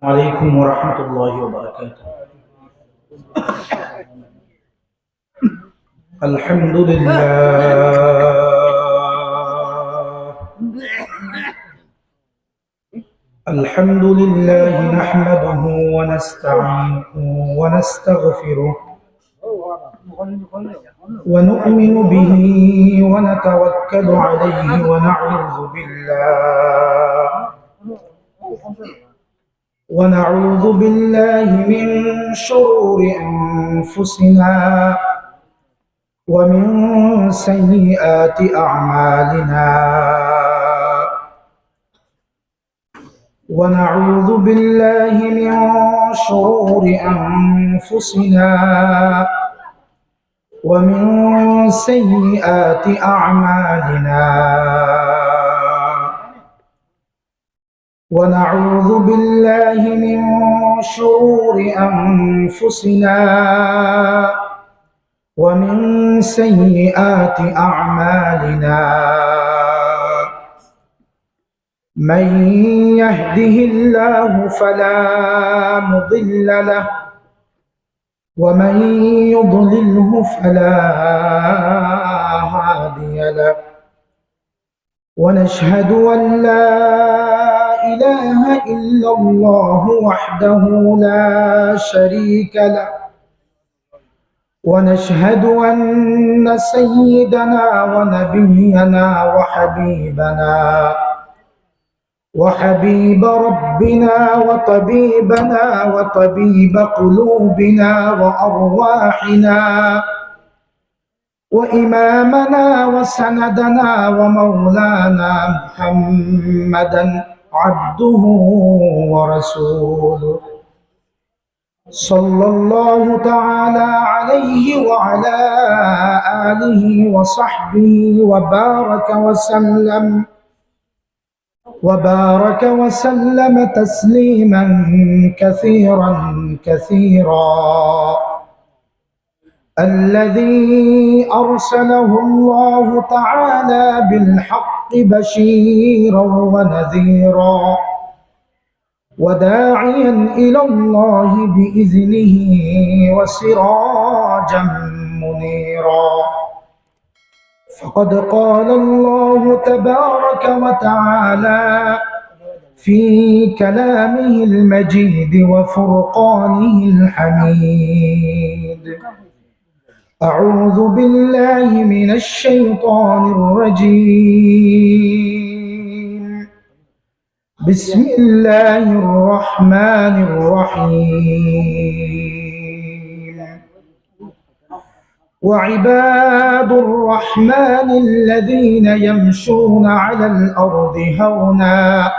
عليكم ورحمة الله وبركاته. الحمد لله. الحمد لله نحمده ونستعينه ونستغفره ونؤمن به ونتوكل عليه ونعوذ بالله من شرور أنفسنا ومن سيئات أعمالنا. ونعوذ بالله من شرور أنفسنا ومن سيئات أعمالنا. ونعوذ بالله من شرور أنفسنا ومن سيئات أعمالنا. من يهده الله فلا مضل له ومن يضلله فلا هادي له. ونشهد أن لا إله إلا الله وحده لا شريك له. ونشهد أن سيدنا ونبينا وحبيب ربنا وطبيبنا وطبيب قلوبنا وأرواحنا وإمامنا وسندنا ومولانا محمدا عبده ورسوله صلى الله تعالى عليه وعلى آله وصحبه وبارك وسلم تسليما كثيرا الذي أرسله الله تعالى بالحق بشيرا ونذيرا وداعيا إلى الله بإذنه وسراجا منيرا. فقد قال الله تبارك وتعالى في كلامه المجيد وفرقانه الحميد: أعوذ بالله من الشيطان الرجيم. بسم الله الرحمن الرحيم. وعباد الرحمن الذين يمشون على الأرض هونا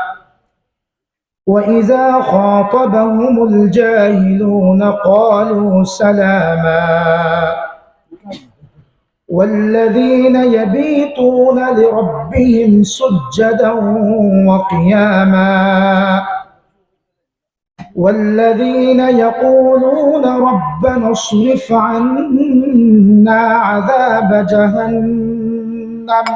وإذا خاطبهم الجاهلون قالوا سلاما. والذين يبيتون لربهم سجدا وقياما. والذين يقولون ربنا اصرف عنا عذاب جهنم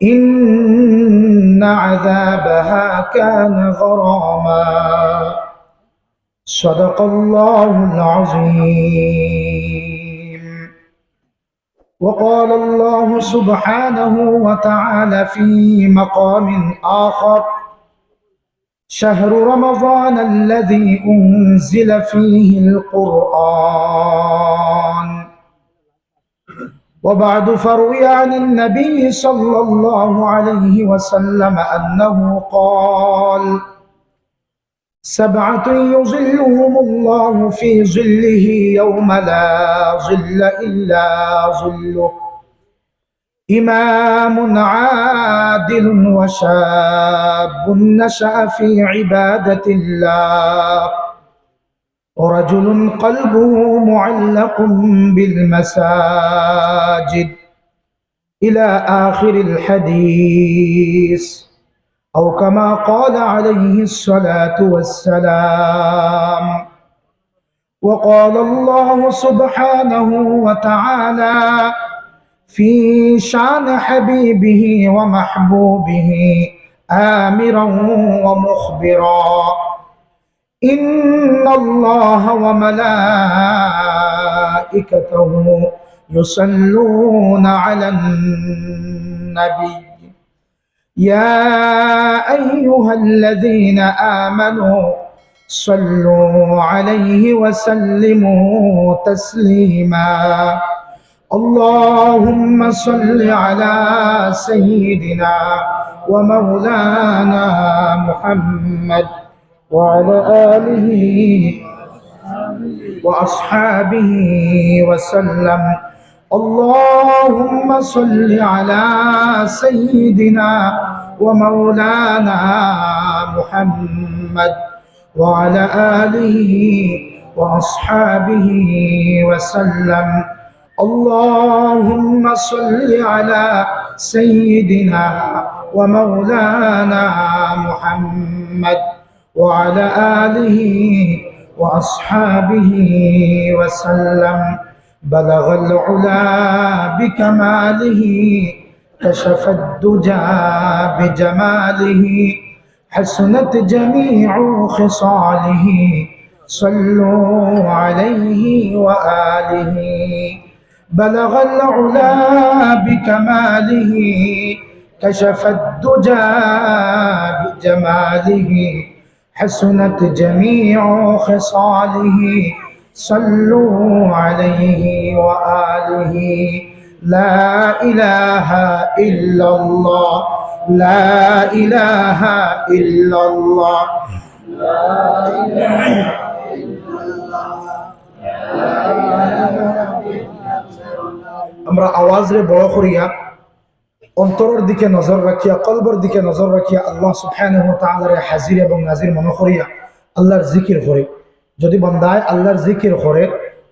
إن عذابها كان غراما. صدق الله العظيم. وقال الله سبحانه وتعالى في مقام آخر: شهر رمضان الذي أنزل فيه القرآن. وبعد، فروي عن النبي صلى الله عليه وسلم أنه قال: 7 يظلهم الله في ظله يوم لا ظل إلا ظله: إمام عادل وشاب نشأ في عبادة الله ورجل قلبه معلق بالمساجد، إلى آخر الحديث، أو كما قال عليه الصلاة والسلام. وقال الله سبحانه وتعالى في شان حبيبه ومحبوبه آمرا ومخبرا: إن الله وملائكته يصلون على النبي يا أيها الذين آمنوا صلوا عليه وسلموا تسليما اللهم صل على سيدنا ومولانا محمد وعلى آله وأصحابه وسلم اللهم صل على سيدنا ومولانا محمد وعلى آله وأصحابه وسلم اللهم صل على سيدنا ومولانا محمد وعلى آله وأصحابه وسلم بلغ العلا بكماله كشف الدجى بجماله حسنت جميع خصاله صلوا عليه وآله بلغ العلا بكماله كشف الدجى بجماله حسنت جميع خصاله صلوا عليه وآله لا إله إلا الله لا إله إلا الله لا إله إلا الله আমরা আওয়াজরে বড় করিয়া অন্তরের দিকে নজর রাখিয়া কলবের দিকে নজর রাখিয়া আল্লাহ সুবহানাহু ওয়া তাআলার হাজির এবং নাজির মনে করিয়া আল্লাহর জিকির করে যদি বান্দায় আল্লাহর জিকির করে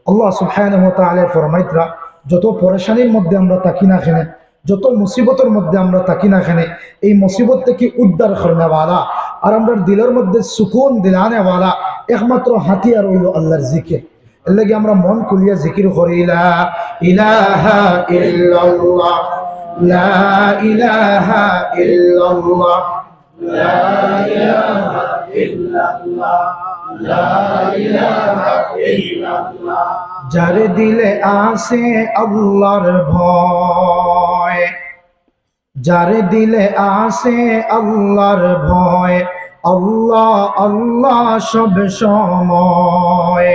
আল্লাহ সুবহানাহু ওয়া তাআলা ফরমাইতরা যত পরেশানির মধ্যে আমরা থাকি না কেন যত মুসিবতের মধ্যে আমরা থাকি না কেন এই মুসিবত থেকে উদ্ধার করনেওয়ালা আর আমরা দিলের মধ্যে সুকুন দিলানেওয়ালা একমাত্র হাতিয়ার হইল আল্লাহর জিকির এর লাগি আমরা মন খুলিয়া জিকির করি লা ইলাহা ইল্লাল্লাহ লা ইলাহা ইল্লাল্লাহ লা ইলাহা ইল্লাল্লাহ লা ইলাহা ইল্লাল্লাহ যার দিলে আসে আল্লাহর ভয় যার দিলে আসে আল্লাহর ভয় আল্লাহ আল্লাহ সব সময়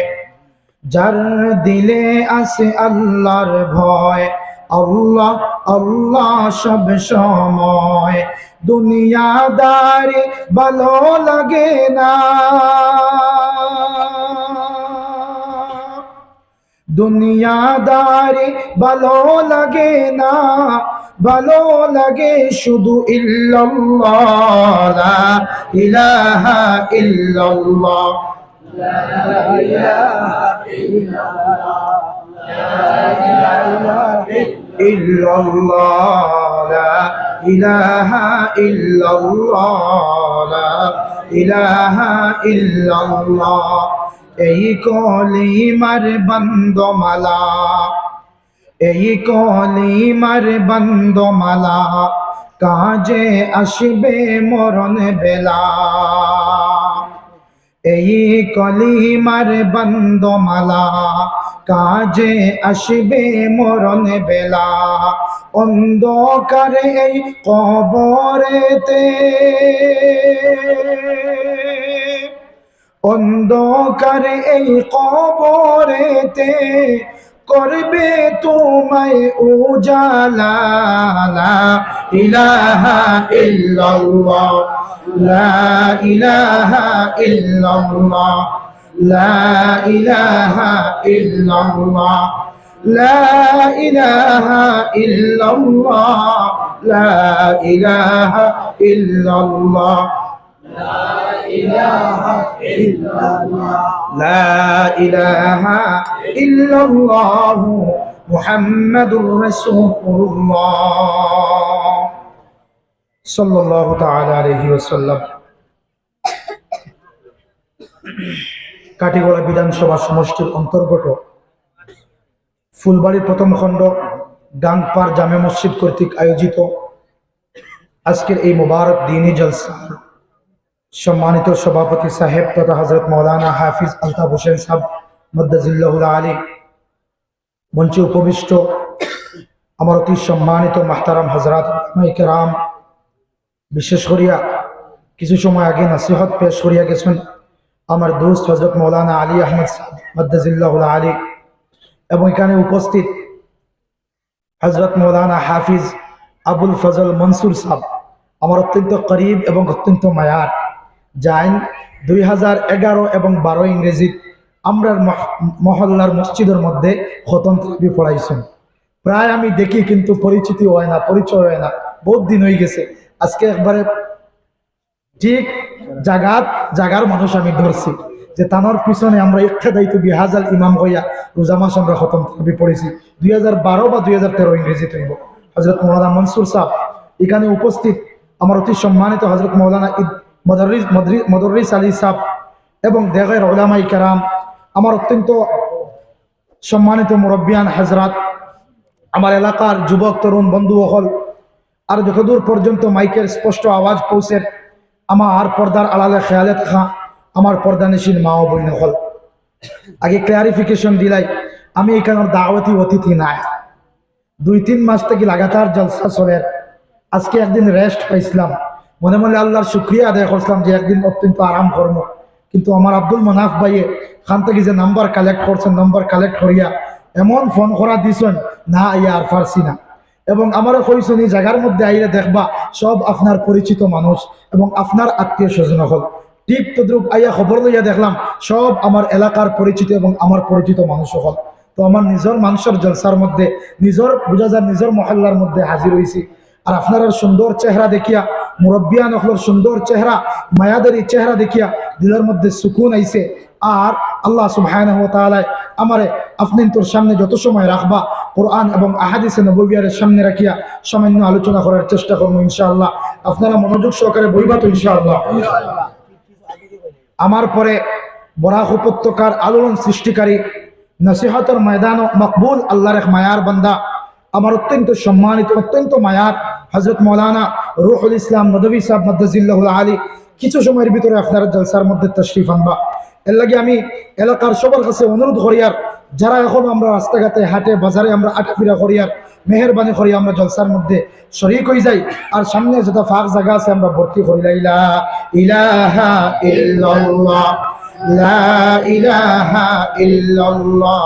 যার দিলে আসে আল্লাহর ভয় আল্লাহ আল্লাহ সব সময় দুনিয়াদারি ভালো লাগে না দুনিয়াদারি ভালো লাগে না ভালো লাগে শুধু ইল্লাল্লাহ লা ইলাহা ইল্লাল্লাহ লা ইলাহা ইল্লাল্লাহ লা ইলাহা ইল্লাল্লাহ লা ইলাহা ইল্লাল্লাহ লা ইলাহা ইল্লাল্লাহ এই কলিমার বন্দমালা এই কলিমার বন্দমালা কাজে আসবে মরণ বেলা এই কলিমার বন্দমালা কাজে আসবে মরণ বেলা অন্ধকারে এই কবরেতে অন্ধকারে এই কবরেতে করবে তোমায় উজালা লা ইলাহা ইল্লাল্লাহ লা ইলাহা ইল্লাল্লাহ লা ইলাহা ইল্লাল্লাহ লা ইলাহা ইল্লাল্লাহ লা ইলাহা ইল্লাল্লাহ লা ইলাহা ইল্লাল্লাহ লা ইলাহা ইল্লাল্লাহ মুহাম্মাদুর রাসূলুল্লাহ সাল্লাল্লাহু তাআলা আলাইহি ওয়াসাল্লাম। কাটিগড়া বিধানসভা সমষ্টির অন্তর্গত ফুলবাড়ি প্রথম খণ্ড গাংপার জামে মসজিদ কর্তৃক আয়োজিত আজকের এই মোবারক দ্বীনি জলসার সম্মানিত সভাপতি সাহেব তথা হযরত মাওলানা হাফিজ আলতাফ হোসেন সাহেব মদ্দাজিল্লাহুল আলী, মঞ্চে উপবিষ্ট আমার অতি সম্মানিত মাহতারাম হযরত উলামায়ে কেরাম, বিশেষ করিয়া কিছু সময় আগে নসিহত পেশ করিয়া গেছেন আমার দোস্ত হযরত মাওলানা আলী আহমদ সাহেব মদ্দাজিল্লাহুল আলী, এবং এখানে উপস্থিত হযরত মাওলানা হাফিজ আবুল ফজল মনসুর সাহেব, আমার অত্যন্ত করিব এবং অত্যন্ত মায়ার, যাইন 2011 এবং 12 ইংরেজি আমরার মহল্লার মসজিদের মধ্যে খতম তারাবি পড়াইছেন। প্রায় আমি দেখি কিন্তু পরিচিতি হয় না, পরিচয় হয় না, বহুত দিন হয়ে গেছে। আজকে একবারে ঠিক জাগার মানুষ আমি ধরছি যে তানোর পিছনে আমরা ইক্তেদাইতু বিহাজাল ইমাম হইয়া রোজা মাস আমরা খতম তারাবি পড়েছি। 2012 বা 2013 ইংরেজি হইব। হযরত মাওলানা মনসুর সাহেব এখানে উপস্থিত, আমার অতি সম্মানিত হযরত মাওলানা মদররিস আলী সাহেব এবং দেগের উলামায়ে কেরাম, আমার অত্যন্ত সম্মানিত মুরব্বিয়ান হযরত, আমার এলাকার যুবক তরুণ বন্ধু হল, আর যতদূর পর্যন্ত মাইকের স্পষ্ট আওয়াজ পৌঁছে আমার পর্দার আড়ালে খেয়ালে থাকা আমার পর্দানিসীন মা ও বইন হল, আগে ক্লারিফিকেশন দিলাই আমি এখানের দাওয়াতি অতিথি নাই। 2-3 মাস থেকে লাগাতার জলসা চলে, আজকে একদিন রেস্ট পাইছিলাম, মনে মনে আল্লাহর শুকরিয়া আদায় করছিলাম যে একদিন অত্যন্ত আরাম করব। কিন্তু আমার আব্দুল মনাফ ভাইয়ে খান থেকে যে নাম্বার কালেক্ট করছেন, নাম্বার কালেক্ট করিয়া এমন ফোন করা দিছেন না ইয়া আর পারছি না, এবং আমারও কইছেন এই জায়গার মধ্যে আইলে দেখবা সব আপনার পরিচিত মানুষ এবং আপনার আত্মীয় স্বজন হল। ঠিক তদ্রুপ আইয়া খবর লইয়া দেখলাম সব আমার এলাকার পরিচিত এবং আমার পরিচিত মানুষ হল। তো আমার নিজের মানুষের জলসার মধ্যে নিজের বোঝা যায় নিজের মহল্লার মধ্যে হাজির হয়েছি, আর আপনার সুন্দর চেহারা দেখিয়া, মুরব্বিয়ান হলর সুন্দর চেহারা, মায়াদারি চেহারা দেখিয়া দিলের মধ্যে সুকুন আইছে। আর আল্লাহ সুবহানাহু ওয়া তাআলা আমারে আপনি তোর সামনে যত সময় রাখবা কোরআন এবং আহাদিসে নববিয়ার সামনে রাখিয়া সামান্য আলোচনা করার চেষ্টা করবো ইনশাআল্লাহ। আপনারা মনোযোগ সহকারে বইবা তো ইনশাআল্লাহ। আমার পরে বরাক উপত্যকার আলোড়ন সৃষ্টিকারী, নসিহতের ময়দান ও মকবুল আল্লাহর এক মায়ার বান্দা, আমার অত্যন্ত সম্মানিত অত্যন্ত মায়ার হযরত মাওলানা রুহুল ইসলাম নদভী সাহেব মদ্দাজিল্লাহুল আলী কিছু সময়ের ভিতরে আপনারা জলসার মধ্যে তশরিফ আনবা। এর লাগে আমি এলাকার সবার কাছে অনুরোধ করিয়ার, যারা এখন আমরা রাস্তাঘাটে হাটে বাজারে আমরা আটাফিরা করিয়ার, মেহরবানি করি আমরা জলসার মধ্যে শরীক হয়ে যাই, আর সামনে যত ফাঁক জায়গা আছে আমরা ভর্তি করি লা ইলাহা ইল্লাল্লাহ, লা ইলাহা ইল্লাল্লাহ,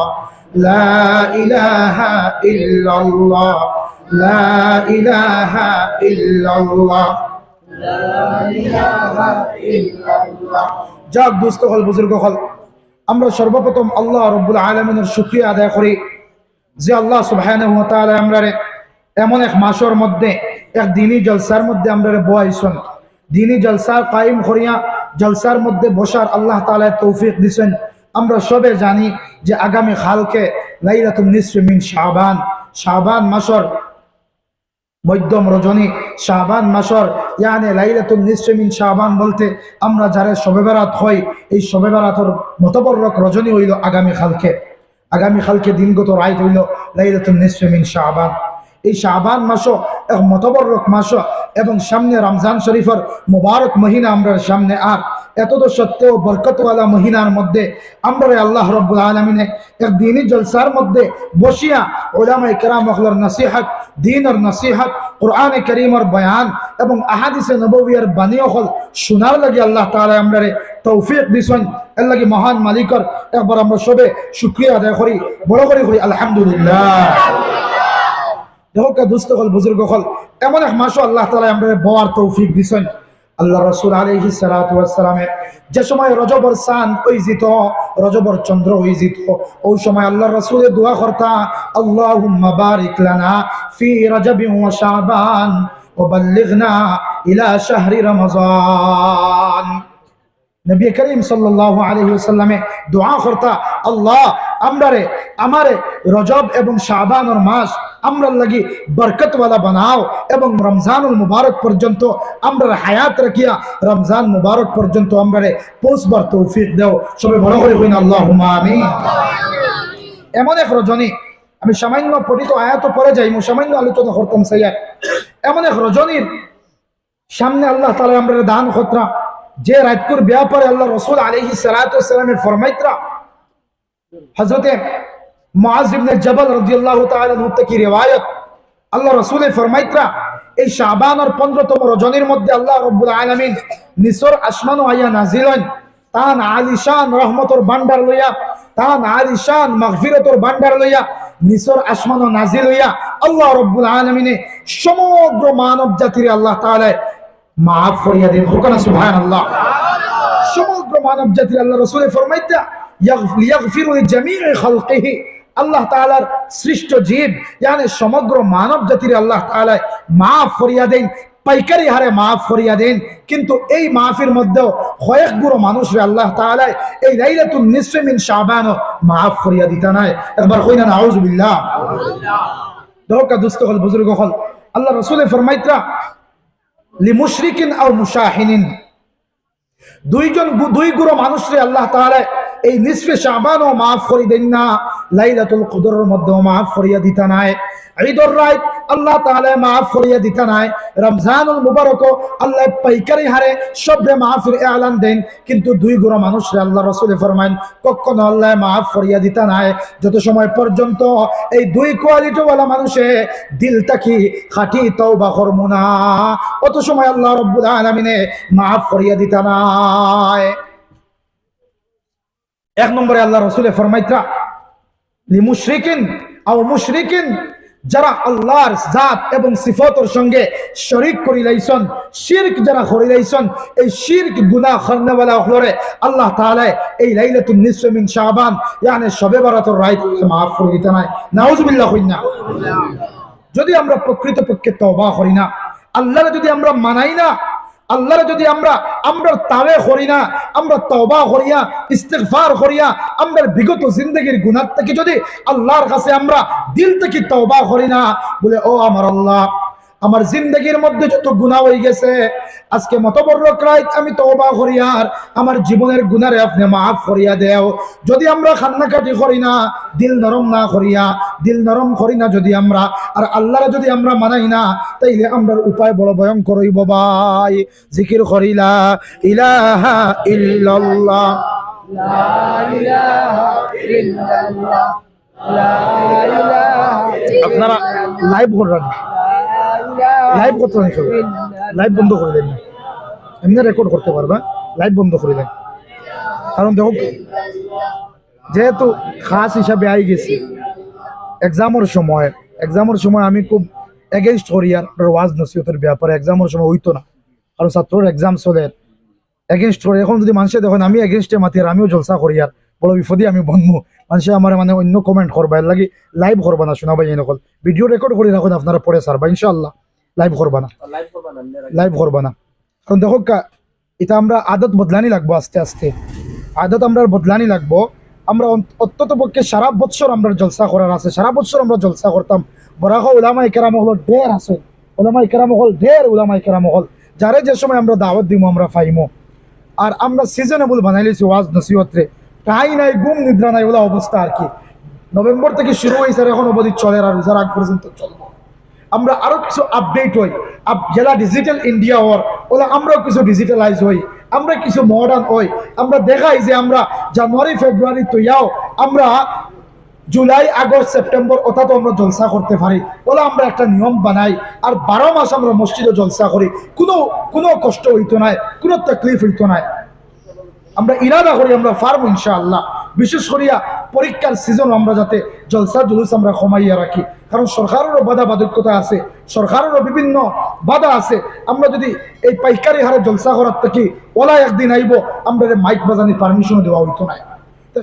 লা ইলাহা ইল্লাল্লাহ, লা ইলাহা ইল্লাল্লাহ, লা ইলাহা ইল্লাল্লাহ। যাক দোস্ত হল, বুজুর্গ হল, আমরা সর্বপ্রথম আল্লাহ রাব্বুল আলামিনের শুকরিয়া আদায় করি যে আল্লাহ সুবহানাহু ওয়া তাআলা আমরারে এমন এক মাসের মধ্যে এক দিনী জলসার মধ্যে আমরারে বয়াইছেন, দিনী জলসার কায়েম করিয়া জলসার মধ্যে বসার আল্লাহ তাআলা তৌফিক দিছেন। আমরা সবে জানি যে আগামী কালকে লাইলাতুন নিসফি মিন শাবান, শাবান মাসের মধ্যম রজনী, শাবান মাসের ইয়ানি লাইলাতুন নিসফি মিন শাবান বলতে আমরা যারা শবে বরাত হয়, এই শবে বরাতের মুতাবাররক রজনী হইল আগামী কালকে দিনগত রাত হইল লাইলাতুন নিসফি মিন শাবান। এই শাবান মাসও এক মুতাবাররক মাস এবং সামনে রমজান শরীফের মুবারক মহিনা আমরা সামনে, আর এতদ সত্ত্বেও বরকতওয়ালা মহিনার মধ্যে আমরা আল্লাহ রাব্বুল আলামিনে এক দিনী জলসার মধ্যে বসিয়া উলামায়ে কেরাম হলর নসিহত, দ্বীনের নসিহত, কোরআনে কারীমের বয়ান এবং আহাদিসে নববিয়ার বাণী হল শোনার লাগি আল্লাহ তাআলা আমরারে তৌফিক দিছেন। এর লাগি মহান মালিকের একবার আমরা সবে শুকরিয়া আদায় করি, বড় করে করি আলহামদুলিল্লাহ। দেখো দুস্থ হল, বুজুর্গ হল, এমন এক মাসও আল্লাহ তাআলা আমরারে বওয়ার তৌফিক দিছেন। আল্লাহ রাসূল আলাইহিস সালাতু ওয়াস সালামের যে সময় রজবর চাঁদ হয়ে যেত, রজবর চন্দ্র হয়ে যেত, ওই সময় আল্লাহ রাসূলের দোয়া করতা, আল্লাহুম্মা বারিক লানা ফি রজবি ওয়া শাবান ওয়া বাল্লিগনা ইলা শাহরি রমাযান। নবী করিম সাল্লাল্লাহু আলাইহি ওয়াসাল্লামে দোয়া করতা, আল্লাহ আমারে রজব এবং শাবানের মাস আমরার লাগি বরকতওয়ালা বানাও এবং রমজানুল মুবারক পর্যন্ত আমরা হায়াত রাখিয়া রমজান মুবারক পর্যন্ত আমরারে পৌঁছবার তৌফিক দাও। সবাই বড় করে কইনা আল্লাহুম্মা আমিন। এমন এক রজনী, আমি সামান্য পঠিত আয়াত পড়ে যাই, সামান্য আলোচনা করতাম সাইয়া, এমন এক রজনীর সামনে আল্লাহ তাআলা আমরারে দান খতরা যে রাতকুর ব্যাপারে আল্লাহ রাসূল আলাইহিস সালাতু ওয়াস সালামের ফরমাইতরা হযরতে মুআজ ইবনে জাবাল রাদিয়াল্লাহু তাআলা আনহু থেকে riwayat আল্লাহ রাসূলের ফরমাইতরা এই শাবানের 15তম রজনীর মধ্যে আল্লাহ রাব্বুল আলামিন নিসর আসমান আয়া নাজিল হন তান আলিশান রহমতর ভান্ডার লইয়া তান আলিশান মাগফিরাতর ভান্ডার লইয়া নিসর আসমান নাজিল হইয়া আল্লাহ রাব্বুল আলামিনে সমগ্র মানব জাতির আল্লাহ তাআলা মাফ করিয়া দেন হুকানা সুবহানাল্লাহ সমগ্র মানব জাতির আল্লাহ রাসূলের ফরমাইতা ইয়াগফিরু লিজামিই খালকিহি আল্লাহ তাআলার সৃষ্ট জীব মানে সমগ্র মানব জাতির আল্লাহ তাআলা মাফ করিয়া দেন পাইকারি হারে মাফ করিয়া দেন কিন্তু এই মাফের মধ্যেও কয়েক গুরু মানুষরে আল্লাহ তাআলা এই লাইলাতুন নিসফ মিন শাবান মাফ করিয়া দিতা নাই একবার কইনা নাউযুবিল্লাহ দরকা দোস্ত হল বুজুর্গ হল আল্লাহ রাসূলের ফরমাইতরা লিমুশরিকিন আও মুশাহিনিন দুই গুরু মানুষরে আল্লাহ তাআলা এই নিসফে শাবানও মাফ করে দেন না লাইলাতুল কদরের মধ্যেও মাফ করিয়া দিতা নাই ঈদুর রাত আল্লাহ তাআলা মাফ করিয়া দিতা নাই রমজানুল মুবারক আল্লাহ পাইকারি হারে সবে মাফের এলান দেন কিন্তু দুই গুরু মানুষরে আল্লাহ রাসূল ফরমান কখনো আল্লাহ মাফ করিয়া দিতা নাই যত সময় পর্যন্ত এই দুই কোয়ালিটি ওয়ালা মানুষে দিলটা কি খাঁটি তওবা করবো না অত সময় আল্লাহ রাব্বুল আলামিনে মাফ করিয়া দিতা নাই এক নম্বরে আল্লাহ রাসূল ফরমাইতরা লিমুশরিকিন আও মুশরিকিন যারা আল্লাহর জাত এবং সিফাতের সঙ্গে শরীক করিলাইছেন শিরক যারা করিলাইছেন এই শিরক গুনাহ করনেওয়ালা হলরে আল্লাহ তাআলা এই লাইলাতুন নিসফ মিন শাবান মানে শবে বরাতের রাত মাফ করে দিতে নাই নাউযুবিল্লাহ কইনা যদি আমরা প্রকৃতপক্ষে তওবা করি না আল্লাহরে যদি আমরা মানাই না আল্লাহরে যদি আমরা তাওবা করি না আমরা তওবা করিয়া ইস্তিগফার করিয়া আমরা বিগত জিন্দেগীর গুনাহ থেকে যদি আল্লাহর কাছে আমরা দিল থেকে তওবা করি না বলে ও আমার আল্লাহ আমার জিন্দেগীর মধ্যে যত গুনাহ হয়ে গেছে আজকে মতবরক রাত আমি তওবা করি আর আমার জীবনের গুনাহরে আপনি maaf করিয়া দেও যদি আমরা খান্নাকাটি করি না দিল নরম না করিয়া দিল নরম করি না যদি আমরা আর আল্লাহর যদি আমরা মানাই না তাইলে আমরার উপায় বড় ভয়ঙ্কর হইব ভাই জিকির করিলা ইলাহা ইল্লাল্লাহ লা ইলাহা ইল্লাল্লাহ লা ইলাহা আপনারা লাইভ করেন লাইভ করতে নাই লাইভ বন্ধ করে দেন এমনি রেকর্ড করতে পারবা লাইভ বন্ধ করে দেন কারণ দেখো যেহেতু খাস হিসাবে আই গেছি এক্সামের সময় আমি খুব এগেনস্ট করি আর ওয়াজ নসিহতের ব্যাপারে এক্সামের সময় হইতো না কারণ ছাত্রর এক্সাম চলে এগেনস্ট করে এখন যদি মানুষে দেখেন আমি এগেনস্টে মাতি আর আমিও জলসা করি আর বড় বিপদে আমি বন্ধু মানুষে আমার মানে অন্য কমেন্ট করবা এর লাগি লাইভ করবা না শোনাবা এই নকল ভিডিও রেকর্ড করে রাখুন আপনারা পরে সারবা ইনশাআল্লাহ লাইভ করবা না কারণ দেখো এটা আমরা আদত বদলানি লাগবো আস্তে আস্তে আদত আমরা বদলানি লাগবো আমরা অত্যন্ত পক্ষে সারা বছর আমরা জলসা করার আছে সারা বছর আমরা জলসা করতাম বরাহ উলামায়ে কেরাম হল ঢের আছে উলামায়ে কেরাম হল ঢের উলামায়ে কেরাম হল যারে যে সময় আমরা দাওয়াত দিব আমরা পাইমো আর আমরা সিজনেবল বানাই লেছি ওয়াজ নসিহতরে টাই নাই ঘুম নিদ্রা নাই ওলা অবস্থা আর কি নভেম্বর থেকে শুরু হয়েছে এখন অবধি চলে আর রোজার আগ পর্যন্ত চলবো আমরা আরো কিছু আপডেট হই জেলা ডিজিটাল ইন্ডিয়া হওয়ার ওলা আমরাও কিছু ডিজিটালাইজ হই আমরা কিছু মডার্ন হই আমরা দেখাই যে আমরা জানুয়ারি ফেব্রুয়ারি তৈয়াও আমরা জুলাই আগস্ট সেপ্টেম্বর অর্থাৎ আমরা জলসা করতে পারি ওলা আমরা একটা নিয়ম বানাই আর 12 মাস আমরা মসজিদে জলসা করি কোনো কষ্ট হইতো নাই কোনো তকলিফ হইতো নাই আমরা ইরাদা করি আমরা পারবো ইনশাআল্লাহ বিশেষ করিয়া পরীক্ষার সিজন আমরা যাতে জলসা জুলুস আমরা কমাইয়া রাখি কারণ সরকারেরও বাধা বাধকতা আছে সরকারেরও বিভিন্ন বাধা আছে আমরা যদি এই পাইকারি হারে জলসা করার থেকে ওলা একদিন আইব আমরা মাইক বাজানির পারমিশনও দেওয়া হইতো না